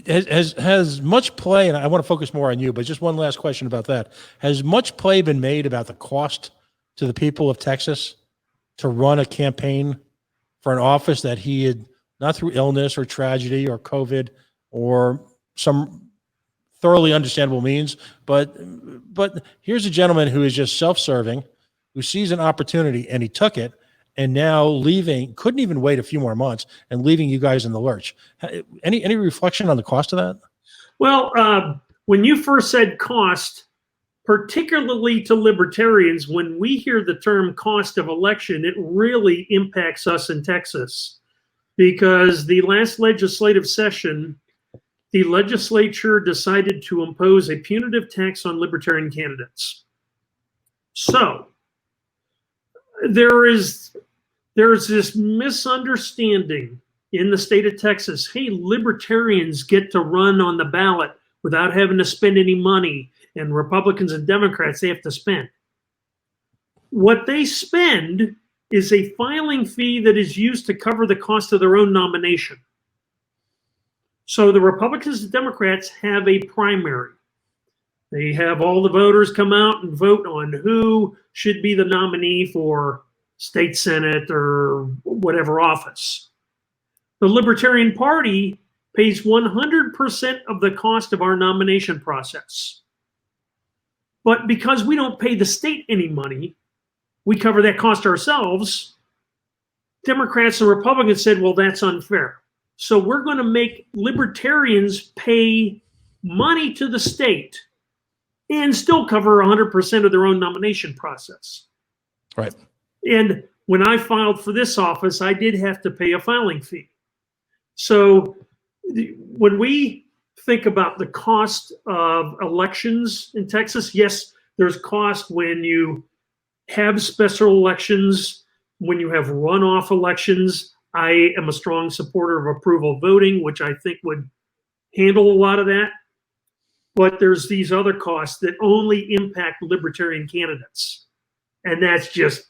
has much play, and I want to focus more on you, but just one last question about that. Has much play been made about the cost to the people of Texas to run a campaign for an office that he had, not through illness or tragedy or COVID or some thoroughly understandable means, but here's a gentleman who is just self-serving, who sees an opportunity and he took it, and now leaving, couldn't even wait a few more months and leaving you guys in the lurch. Any reflection on the cost of that? Well, when you first said cost, particularly to libertarians, when we hear the term cost of election, it really impacts us in Texas, because the last legislative session, the legislature decided to impose a punitive tax on libertarian candidates. So there's this misunderstanding in the state of Texas. Hey, libertarians get to run on the ballot without having to spend any money, and Republicans and Democrats, they have to spend. What they spend is a filing fee that is used to cover the cost of their own nomination. So the Republicans and Democrats have a primary. They have all the voters come out and vote on who should be the nominee for state senate or whatever office. The Libertarian Party pays 100% of the cost of our nomination process. But because we don't pay the state any money, we cover that cost ourselves. Democrats and Republicans said, well, that's unfair. So we're going to make libertarians pay money to the state and still cover 100% of their own nomination process. Right. And when I filed for this office, I did have to pay a filing fee. So when we think about the cost of elections in Texas, yes, there's cost when you have special elections, when you have runoff elections. I am a strong supporter of approval voting, which I think would handle a lot of that. But there's these other costs that only impact libertarian candidates. And that's just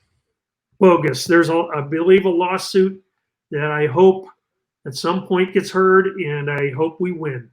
bogus. There's, I believe, a lawsuit that I hope at some point gets heard, and I hope we win.